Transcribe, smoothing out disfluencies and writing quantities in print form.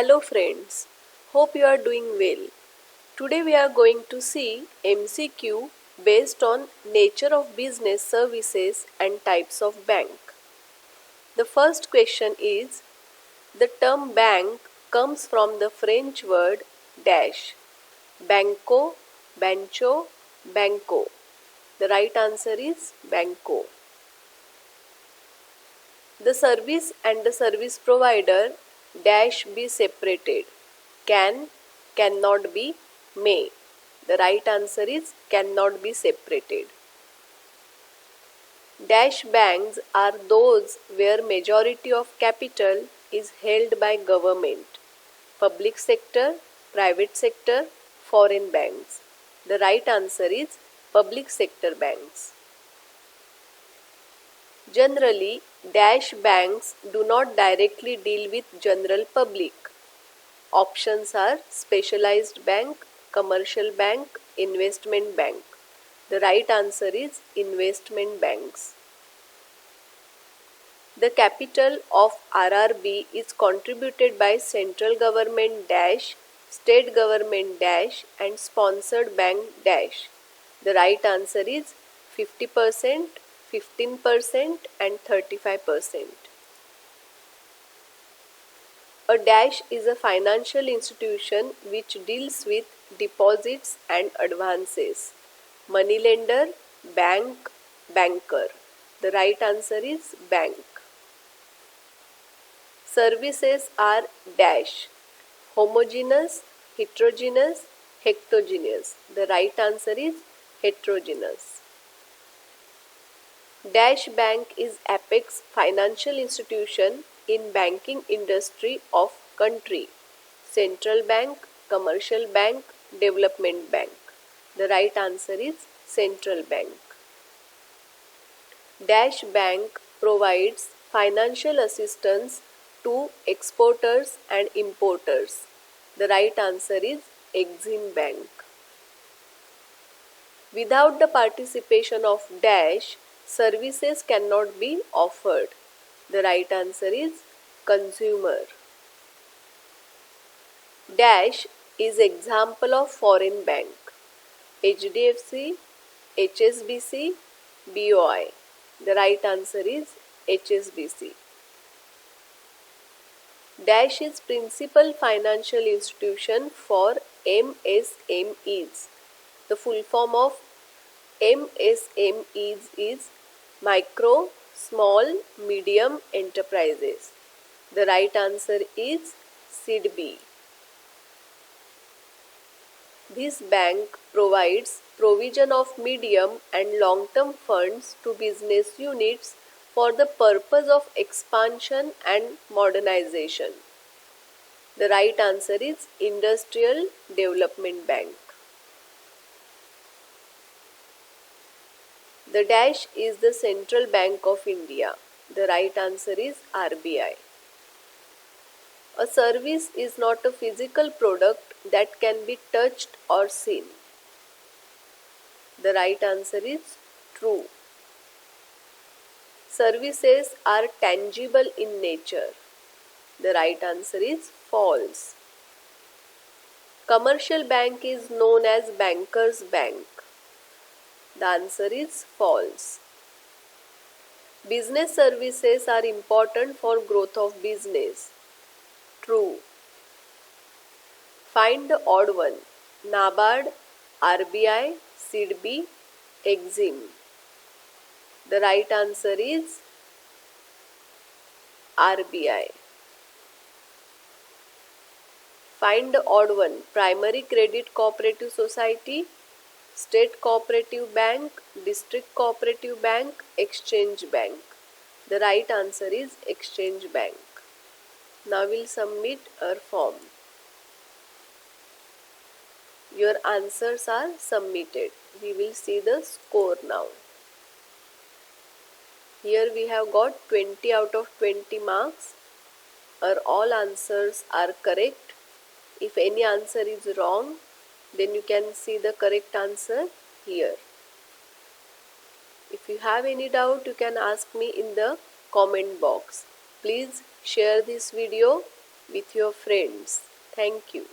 Hello friends, hope you are doing well. Today we are going to see MCQ based on nature of business services and types of bank. The first question is, the term bank comes from the French word dash, banco, banco, banco. The right answer is banco. The service and the service provider dash be separated. Can, cannot be, may. The right answer is cannot be separated. Dash banks are those where majority of capital is held by government, public sector, private sector, foreign banks. The right answer is public sector banks. Generally, dash banks do not directly deal with general public. Options are specialized bank, commercial bank, investment bank. The right answer is investment banks. The capital of RRB is contributed by central government dash, state government dash and sponsored bank dash. The right answer is 50%, 15% and 35%. A dash is a financial institution which deals with deposits and advances. Moneylender, bank, banker. The right answer is bank. Services are dash, homogeneous, heterogeneous, heterogeneous. The right answer is heterogeneous. Dash bank is apex financial institution in banking industry of country. Central bank, commercial bank, development bank. The right answer is central bank. Dash bank provides financial assistance to exporters and importers. The right answer is Exim Bank. Without the participation of dash, services cannot be offered. The right answer is consumer. Dash is example of foreign bank. HDFC, HSBC, BOI. The right answer is HSBC. Dash is principal financial institution for MSMEs. The full form of MSMEs is micro, small, medium enterprises. The right answer is SIDB. This bank provides provision of medium and long-term funds to business units for the purpose of expansion and modernization. The right answer is Industrial Development Bank. The dash is the Central Bank of India. The right answer is RBI. A service is not a physical product that can be touched or seen. The right answer is true. Services are tangible in nature. The right answer is false. Commercial bank is known as banker's bank. The answer is false. Business services are important for growth of business. True. Find the odd one. NABARD, RBI, SIDB, Exim. The right answer is RBI. Find the odd one. Primary Credit Cooperative Society, State Cooperative Bank, District Cooperative Bank, Exchange Bank. The right answer is Exchange Bank. Now we'll submit our form. Your answers are submitted. We will see the score now. Here we have got 20 out of 20 marks. Our all answers are correct. If any answer is wrong, then you can see the correct answer here. If you have any doubt, you can ask me in the comment box. Please share this video with your friends. Thank you.